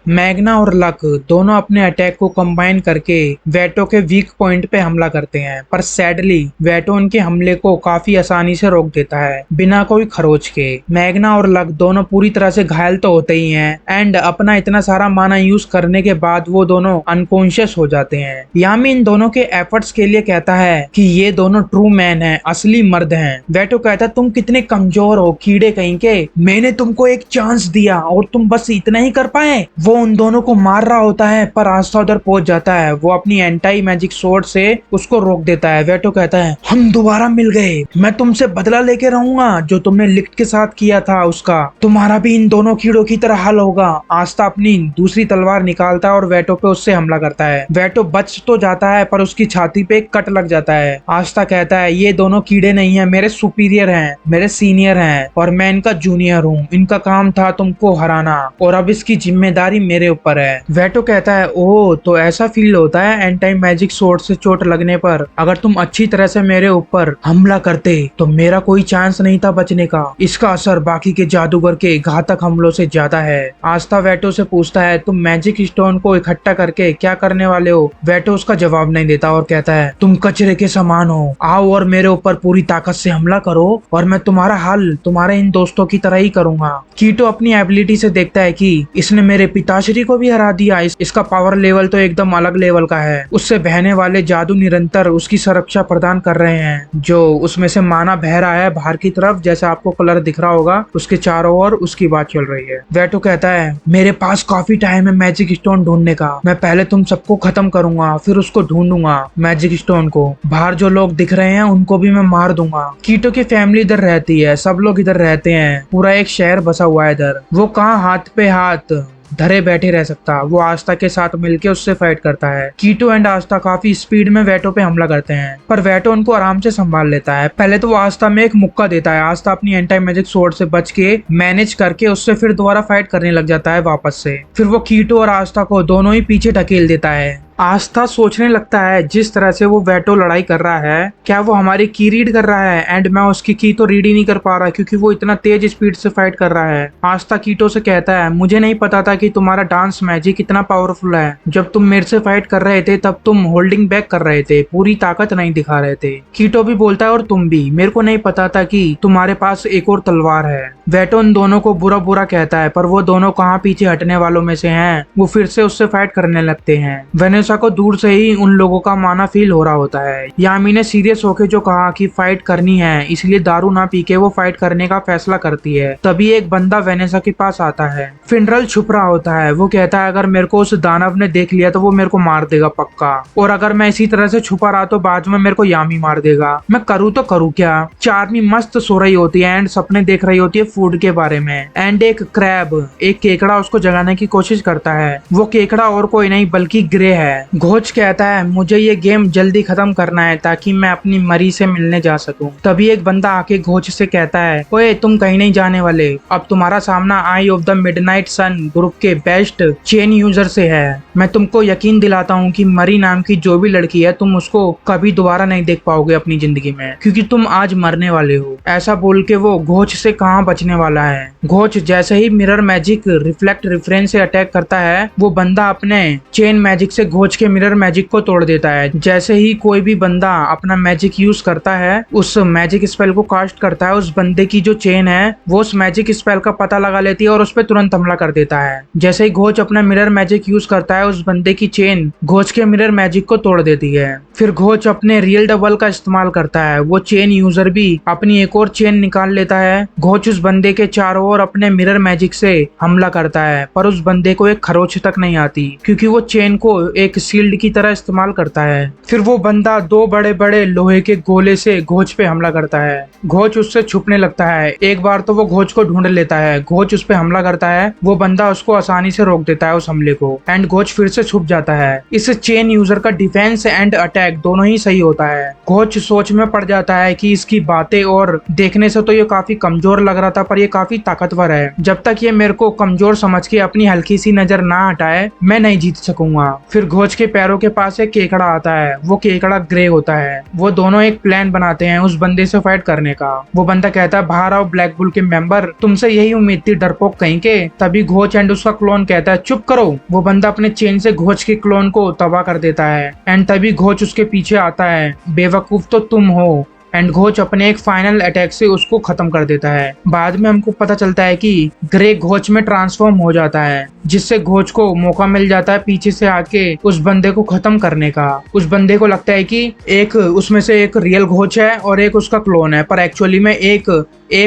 Magna और luck दोनों अपने अटैक को कंबाइन करके वेटो के वीक पॉइंट पे हमला करते हैं, पर सैडली वेटो उनके हमले को काफी आसानी से रोक देता है बिना कोई खरोच के। मैग्ना और लक दोनों पूरी तरह से घायल तो होते ही हैं एंड अपना इतना सारा माना यूज करने के बाद वो दोनों अनकॉन्शियस हो जाते हैं। यामी इन दोनों के एफर्ट्स के लिए कहता है कि ये दोनों ट्रू मैन हैं, असली मर्द हैं। वेटो कहता है तुम कितने कमजोर हो कीड़े कहीं के, मैंने तुमको एक चांस दिया और तुम बस इतना ही कर पाए। वो उन दोनों को मार रहा होता है पर आस्था उधर पहुंच जाता है, वो अपनी एंटी मैजिक स्वॉर्ड से उसको रोक देता है। वेटो कहता है हम दोबारा मिल गए, मैं तुमसे बदला लेके रहूंगा जो तुमने लिक्ट के साथ किया था उसका, तुम्हारा भी इन दोनों कीड़ों की तरह हल होगा। आस्था अपनी दूसरी तलवार निकालता है और वेटो पे उससे हमला करता है। वेटो बच तो जाता है पर उसकी छाती पे एक कट लग जाता है। आस्था कहता है ये दोनों कीड़े नहीं है, मेरे सुपीरियर हैं, मेरे सीनियर हैं और मैं इनका जूनियर हूँ, इनका काम था तुमको हराना और अब इसकी जिम्मेदारी मेरे ऊपर है। वेटो कहता है ओह तो ऐसा फील होता है एंटी मैजिक स्वॉर्ड से चोट लगने पर, अगर तुम अच्छी तरह से मेरे ऊपर हमला करते तो मेरा कोई चांस नहीं था बचने का, इसका असर बाकी के जादूगर के घातक हमलों से ज्यादा है। आस्था वेटो से पूछता है तुम मैजिक स्टोन को इकट्ठा करके क्या करने वाले हो। वेटो उसका जवाब नहीं देता और कहता है तुम कचरे के समान हो, आओ और मेरे ऊपर पूरी ताकत से हमला करो और मैं तुम्हारा हल तुम्हारे इन दोस्तों की तरह ही करूंगा। कीटो अपनी एबिलिटी से देखता है कि इसने मेरे पिताश्री को भी हरा दिया, इसका पावर लेवल तो एकदम अलग लेवल का है। उससे बहने वाले जादू निरंतर उसकी सुरक्षा प्रदान कर रहे हैं, जो उसमें से माना बह रहा है बाहर की तरफ, जैसे आपको कलर दिख रहा होगा उसके चारों ओर उसकी बात चल रही है। वेटो कहता है मेरे पास काफी टाइम है मैजिक स्टोन ढूंढने का, मैं पहले तुम सबको खत्म करूंगा फिर उसको ढूंढूंगा मैजिक स्टोन को, बाहर जो लोग दिख रहे हैं उनको भी मैं मार दूंगा। कीटो की फैमिली इधर रहती है, सब लोग इधर रहते हैं, पूरा एक शहर बसा हुआ है इधर। वो कहाँ हाथ पे हाथ धरे बैठे रह सकता, वो आस्था के साथ मिलके उससे फाइट करता है। कीटो एंड आस्था काफी स्पीड में वेटो पे हमला करते हैं पर वेटो उनको आराम से संभाल लेता है। पहले तो वो आस्था में एक मुक्का देता है, आस्था अपनी एंटी मैजिक स्वॉर्ड से बच के मैनेज करके उससे फिर दोबारा फाइट करने लग जाता है वापस से। फिर वो कीटो और आस्था को दोनों ही पीछे ढकेल देता है। आस्था सोचने लगता है जिस तरह से वो वेटो लड़ाई कर रहा है क्या वो हमारी की रीड कर रहा है, एंड मैं उसकी की तो रीड ही नहीं कर पा रहा क्योंकि वो इतना तेज स्पीड से फाइट कर रहा है। आस्था कीटो से कहता है मुझे नहीं पता था कि तुम्हारा डांस मैजिक इतना पावरफुल है, जब तुम मेरे से फाइट कर रहे थे तब तुम होल्डिंग बैक कर रहे थे, पूरी ताकत नहीं दिखा रहे थे। कीटो भी बोलता है और तुम भी, मेरे को नहीं पता था कि तुम्हारे पास एक और तलवार है। वेटो उन दोनों को बुरा बुरा कहता है पर वो दोनों कहाँ पीछे हटने वालों में से हैं, वो फिर से उससे फाइट करने लगते हैं। वेनेसा को दूर से ही उन लोगों का माना फील हो रहा होता है। यामी ने सीरियस होके जो कहा कि फाइट करनी है इसलिए दारू ना पी के वो फाइट करने का फैसला करती है। तभी एक बंदा वेनेसा के पास आता है। फिनरल छुप रहा होता है, वो कहता है अगर मेरे को उस दानव ने देख लिया तो वो मेरे को मार देगा पक्का, और अगर मैं इसी तरह से छुपा रहा तो बाद में मेरे को यामी मार देगा, मैं करूँ तो करूँ क्या। चार्मी मस्त सो रही होती है एंड सपने देख रही होती है फूड के बारे में, एंड एक क्रैब एक केकड़ा उसको जगाने की कोशिश करता है। वो केकड़ा और कोई नहीं बल्कि ग्रे है। घोच कहता है मुझे ये गेम जल्दी खत्म करना है ताकि मैं अपनी मरी से मिलने जा सकूं। तभी एक बंदा आके घोच से कहता है ओए तुम कहीं नहीं जाने वाले, अब तुम्हारा सामना eye of the midnight sun group के बेस्ट चेन यूजर से है। मैं तुमको यकीन दिलाता हूँ कि मरी नाम की जो भी लड़की है तुम उसको कभी दोबारा नहीं देख पाओगे अपनी जिंदगी में, क्योंकि तुम आज मरने वाले हो। ऐसा बोल के वो घोच से कहाँ बचने वाला है। घोच जैसे ही मिरर मैजिक रिफ्लेक्ट रिफरेंस से अटैक करता है, वो बंदा अपने चेन मैजिक से घोच के मिरर मैजिक को तोड़ देता है। जैसे ही कोई भी बंदा अपना मैजिक यूज करता है, उस मैजिक स्पेल को कास्ट करता है, उस बंदे की जो चेन है वो उस मैजिक स्पेल का पता लगा लेती है और उस पर तुरंत हमला कर देता है। जैसे ही घोच अपना मिरर मैजिक यूज करता है, उस बंदे की चेन घोच के मिरर मैजिक को तोड़ देती है। फिर घोच अपने रियल डबल का इस्तेमाल करता है, वो चेन यूजर भी अपनी एक और चेन निकाल लेता है। घोच उस बंदे के चारों ओर अपने मिरर मैजिक से हमला करता है पर उस बंदे को एक खरोच तक नहीं आती क्योंकि वो चेन को एक शील्ड की तरह इस्तेमाल करता है। फिर वो बंदा दो बड़े बड़े लोहे के गोले से घोच पे हमला करता है। घोच उससे छुपने लगता है। एक बार तो वो घोच को ढूंढ लेता है, घोच उस पे हमला करता है, वो बंदा उसको आसानी से रोक देता है उस हमले को, एंड घोच घोष फिर से छुप जाता है। इस चेन यूजर का डिफेंस एंड अटैक दोनों ही सही होता है। घोष सोच में पड़ जाता है कि इसकी बातें और देखने से तो ये काफी कमजोर लग रहा था, पर ये काफी ताकतवर है। जब तक ये मेरे को कमजोर समझ के अपनी हल्की सी नजर ना हटाए, मैं नहीं जीत सकूंगा। फिर घोष के पैरों के पास एक केकड़ा आता है। वो केकड़ा ग्रे होता है। वो दोनों एक प्लान बनाते हैं उस बंदे से फाइट करने का। वो बंदा कहता है, बाहर आओ ब्लैक बुल के मेंबर, तुमसे यही उम्मीद थी डरपोक कहीं के। तभी घोष एंड उसका क्लोन कहता है, चुप करो। वो बंदा अपने चेन से घोष के क्लोन को तबाह कर देता है एंड तभी घोष उसके पीछे आता है। बेवकूफ तो तुम हो। एंड घोष अपने एक फाइनल अटैक से उसको खत्म कर देता है। बाद में हमको पता चलता है कि ग्रे घोष में ट्रांसफॉर्म हो जाता है, जिससे घोष को मौका मिल जाता है पीछे से आके उस बंदे को खत्म करने का। उस बंदे को लगता है कि एक उसमें से एक रियल घोष है और एक उसका क्लोन है, पर एक्चुअली में एक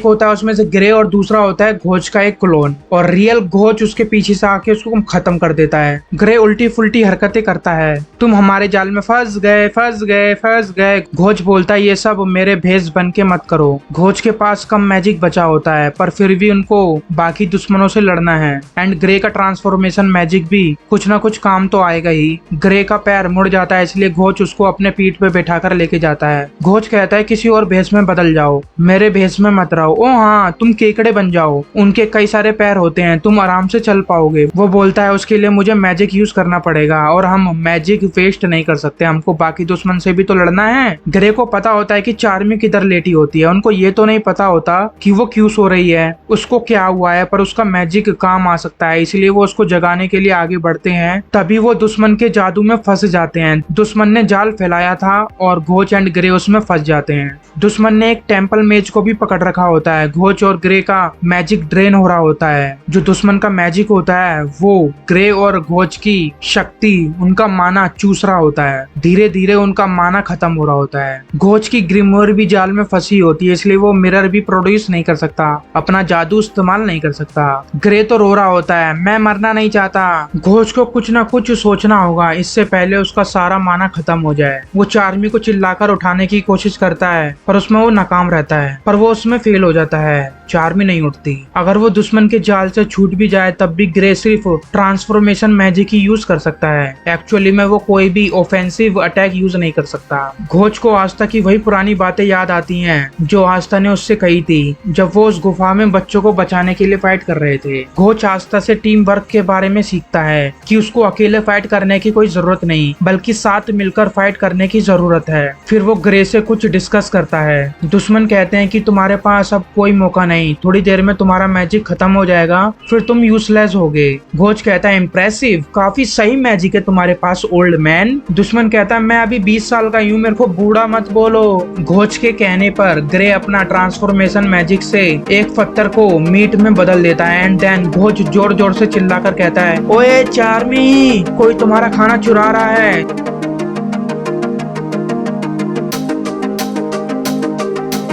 होता है उसमें से ग्रे और दूसरा होता है घोष का एक क्लोन। और रियल घोष उसके पीछे से आके उसको खत्म कर देता है। ग्रे उल्टी फुल्टी हरकतें करता है। तुम हमारे जाल में फंस गए, फंस गए, फंस गए। घोष बोलता है, ये सब मेरे भेष बन के मत करो। घोष के पास कम मैजिक बचा होता है, पर फिर भी उनको बाकी दुश्मनों से लड़ना है। एंड ग्रे का ट्रांसफॉर्मेशन मैजिक भी कुछ ना कुछ काम तो आएगा ही। ग्रे का पैर मुड़ जाता है, इसलिए घोष उसको अपने पीठ पे बैठा कर लेके जाता है। घोष कहता है, किसी और भेष में बदल जाओ, मेरे भेष में मत रहो। ओ हाँ, तुम केकड़े बन जाओ, उनके कई सारे पैर होते हैं, तुम आराम से चल पाओगे। वो बोलता है, उसके लिए मुझे मैजिक यूज करना पड़ेगा और हम मैजिक वेस्ट नहीं कर सकते, हमको बाकी दुश्मन से भी तो लड़ना है। ग्रे को पता होता है कि चार्मी किधर लेटी होती है, उनको ये तो नहीं पता होता कि वो क्यों सो रही है, उसको क्या हुआ है, पर उसका मैजिक काम आ सकता है, इसलिए वो उसको जगाने के लिए आगे बढ़ते हैं। तभी वो दुश्मन के जादू में फंस जाते हैं। दुश्मन ने जाल फैलाया था और घोष एंड ग्रे उसमें फंस जाते हैं। दुश्मन ने एक टेम्पल मेज को भी पकड़ रखा होता है। घोष और ग्रे का मैजिक ड्रेन हो रहा होता है। जो दुश्मन का मैजिक होता है वो ग्रे और घोष की शक्ति, उनका माना चूस रहा होता है। धीरे धीरे उनका माना खत्म हो रहा होता है। घोष की ग्रिमोर भी जाल में फंसी होती है, इसलिए वो मिरर भी प्रोड्यूस नहीं कर सकता, अपना जादू इस्तेमाल नहीं कर सकता। ग्रे तो रो रहा होता है, मैं मरना नहीं चाहता। घोष को कुछ ना कुछ सोचना होगा इससे पहले उसका सारा माना खत्म हो जाए। वो चार्मी को चिल्लाकर उठाने की कोशिश करता है, पर उसमें वो नाकाम रहता है, पर वो उसमें फेल हो जाता है। चार्मी नहीं उठती। अगर वो दुश्मन के जाल से छूट भी जाए तब भी ग्रे सिर्फ ट्रांसफॉर्मेशन मैजिक ही यूज कर सकता है। एक्चुअली में वो कोई भी ऑफेंसिव अटैक यूज नहीं कर सकता। घोष को आस्था की वही पुरानी बातें याद आती हैं जो आस्था ने उससे कही थी जब वो उस गुफा में बच्चों को बचाने के लिए फाइट कर रहे थे। घोष आस्था से टीम वर्क के बारे में सीखता है कि उसको अकेले फाइट करने की कोई जरूरत नहीं, बल्कि साथ मिलकर फाइट करने की जरूरत है। फिर वो ग्रे से कुछ डिस्कस करता है। दुश्मन कहते हैं कि तुम्हारे पास अब कोई मौका नहीं, थोड़ी देर में तुम्हारा मैजिक खत्म हो जाएगा, फिर तुम यूजलेस होगे। घोष कहता है, इम्प्रेसिव, काफी सही मैजिक है तुम्हारे पास ओल्ड मैन। दुश्मन कहता है, मैं अभी 20 साल का हूँ, मेरे को बूढ़ा मत बोलो। घोष के कहने पर ग्रे अपना ट्रांसफॉर्मेशन मैजिक से एक पत्थर को मीट में बदल देता है एंड देन घोष जोर जोर से चिल्लाकर कहता है, ओए चार्मी, कोई तुम्हारा खाना चुरा रहा है।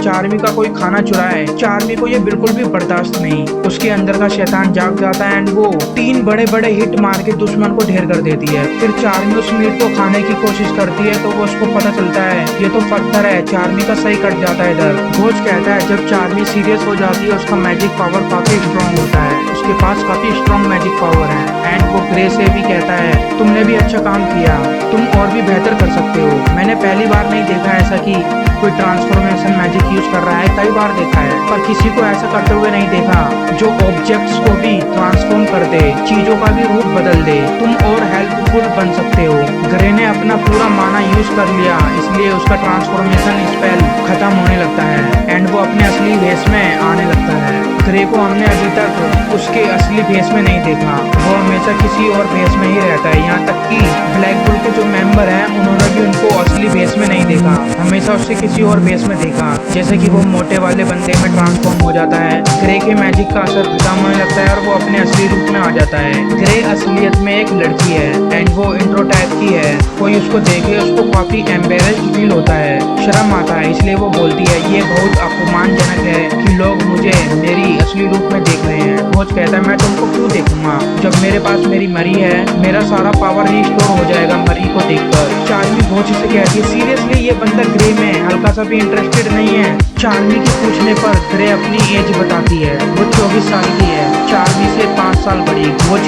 चार्मी का कोई खाना चुराए। चार्मी को ये बिल्कुल भी बर्दाश्त नहीं। उसके अंदर का शैतान जाग जाता है एंड वो 3 बड़े बड़े हिट मार के दुश्मन को ढेर कर देती है। फिर चार्मी उस मीट को खाने की कोशिश करती है तो वो उसको पता चलता है ये तो पत्थर है। चार्मी का सही कट जाता है डर। घोष कहता है, जब चार्मी सीरियस हो जाती है उसका मैजिक पावर काफी स्ट्रॉन्ग होता है, उसके पास काफी स्ट्रॉन्ग मैजिक पावर है। एंड वो ग्रे से भी कहता है, तुमने भी अच्छा काम किया, तुम और भी बेहतर कर सकते हो। मैंने पहली बार नहीं देखा ऐसा कि कोई ट्रांसफॉर्मेशन मैजिक यूज कर रहा है, कई बार देखा है, पर किसी को ऐसा करते हुए नहीं देखा जो ऑब्जेक्ट्स को भी ट्रांसफॉर्म कर दे, चीजों का भी रूप बदल दे। तुम और हेल्पफुल बन सकते हो। ग्रे ने अपना पूरा माना यूज कर लिया, इसलिए उसका ट्रांसफॉर्मेशन स्पेल खत्म होने लगता है एंड वो अपने असली भेष में आने लगता है। ग्रे को हमने अभी तक उसके असली भेष में नहीं देखा, वो हमेशा किसी और भेष में ही रहता है। यहाँ तक कि ब्लैक बुल के जो मेंबर हैं उन्होंने भी उनको असली भेष में नहीं देखा, हमेशा उससे किसी और भेष में देखा। जैसे कि वो मोटे वाले बंदे में ट्रांसफॉर्म हो जाता है, ग्रे के मैजिक का असर खत्म होने लगता है और वो अपने असली रूप में आ जाता है। ग्रे असलियत में एक लड़की है एंड वो इंट्रो टाइप की है। कोई उसको देखे उसको काफी एम्बेरेस्ड फील होता है, शर्म आता है, इसलिए वो बोलती है, ये बहुत अपमानजनक है कि लोग मुझे मेरी असली रूप में देख रहे हैं। घोष कहता है, मैं तुमको क्यों देखूंगा जब मेरे पास मेरी मरी है, मेरा सारा पावर रिस्टोर हो जाएगा मरी को देखकर। चार्मी घोष से कहती है, सीरियसली ये बंदा ग्रे में हल्का सा भी इंटरेस्टेड नहीं है। चार्मी के पूछने पर ग्रे अपनी एज बताती है, वो 24 साल की है, चार्मी से 5 साल बड़ी। घोष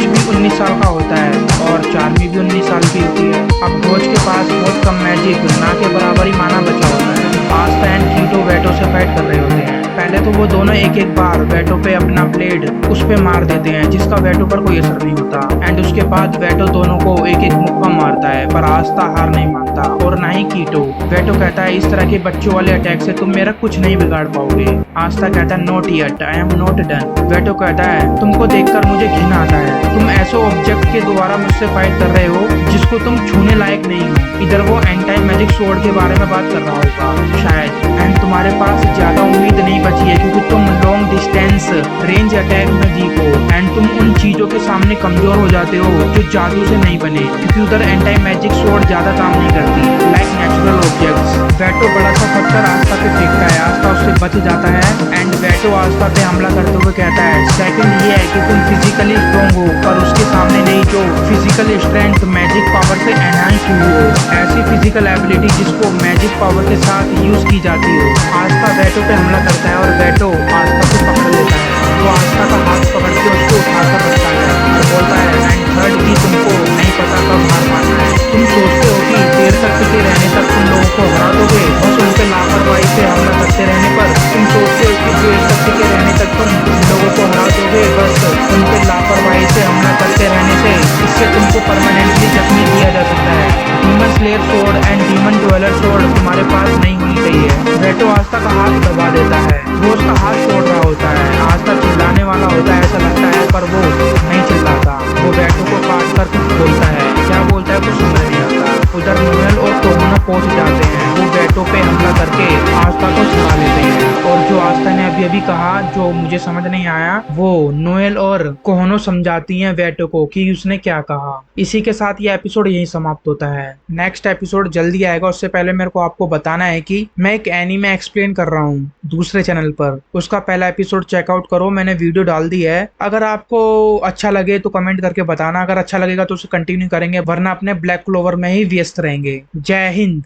भी 19 साल का होता है और चार्मी भी 19 साल की होती है। अब घोच के पास बहुत कम मैजिक, ना के बराबर ही माना बचा होता है। आस्था एंड कीटो वेटो से फाइट कर रहे होते हैं। पहले तो वो दोनों एक एक बार वेटो पे अपना ब्लेड उस पे मार देते हैं, जिसका वेटो पर कोई असर नहीं होता। एंड उसके बाद वेटो दोनों को एक एक मुक्का मारता है, पर आस्था हार नहीं मानता और ना ही कीटो। वेटो कहता है इस तरह के बच्चों वाले अटैक से तुम मेरा कुछ नहीं बिगाड़ पाओगे। आस्था कहता है not yet, I am not done. Veto कहता है तुमको देखकर मुझे घिन आता है, तुम ऐसे ऑब्जेक्ट के द्वारा मुझसे फाइट कर रहे हो जिसको तुम छूने लायक नहीं हो। इधर वो एंटी मैजिक स्वॉर्ड के बारे में बात कर रहा होगा शायद। एंड तुम्हारे पास ज्यादा उम्मीद नहीं बची है क्योंकि तुम लॉन्ग डिस्टेंस रेंज अटैक में वीक हो एंड तुम उन चीजों के सामने कमजोर हो जाते हो जो जादू से नहीं बने, क्योंकि उधर एंटी मैजिक स्वॉर्ड ज्यादा काम नहीं करती लाइक नेचुरल ऑब्जेक्ट्स। वेटो बड़ा सा पत्थर आस्था पे फेंकता है, आस्था उससे बच जाता है एंड वेटो आस्था पे हमला करते हुए कहता है सेकंड ये है कि तुम फिजिकली स्ट्रॉन्ग हो पर उसके सामने नहीं जो फिजिकल स्ट्रेंथ मैजिक पावर से एनहांस हुई हो, ऐसी फिजिकल एबिलिटी जिसको मैजिक पावर के साथ यूज की जाती हो। आस्था वेटो पे हमला करता है और वेटो आस्था को पकड़ लेता है। वो आस्था का हाथ पकड़ के उसको उठाकर रखता है और बोलता है एंड थर्ड की तुमको नहीं पता कब हार मानना है। तुम सोचते हो कि देर तक टिके रहने तक तुम लोगों को हरा दोगे, बस उनके लापरवाही से हमला करते रहने पर। तुम सोचते हो कि देर तक टिके रहने तक तुम लोगों को हरा दोगे, बस उनके लापरवाही से हमला करते रहने से इससे तुमको परमानेंटली जख्मी किया जा सकता है। Demon slayer sword and demon dweller sword तुम्हारे पास नहीं होनी चाहिए। वेटो आस्था का हाथ दबा देता है, वो उसका हाथ छोड़ रहा होता है। आस्था चिल्लाने वाला होता है ऐसा लगता है, पर वो नहीं चिल्लाता। वो वेटो को काट कर कुछ बोलता है, क्या बोलता है कुछ समझ नहीं आता। उधर नोएल और कोहोनो पहुंच जाते हैं, वो वेटो पे हमला करके आस्था को छुड़ा लेते हैं। और जो आस्था ने अभी कहा जो मुझे समझ नहीं आया, वो नोएल और कोहोनो समझाती हैं वेटो को कि उसने क्या कहा। इसी के साथ ये एपिसोड यहीं समाप्त होता है। नेक्स्ट एपिसोड जल्दी आएगा, उससे पहले मेरे को आपको बताना है कि मैं एक एनीमे एक्सप्लेन कर रहा हूँ दूसरे चैनल पर, उसका पहला एपिसोड चेकआउट करो, मैंने वीडियो डाल दी है। अगर आपको अच्छा लगे तो कमेंट करके बताना, अगर अच्छा लगेगा तो उसे कंटिन्यू करेंगे, वरना अपने ब्लैक क्लोवर में ही व्यस्त रहेंगे। जय हिंद।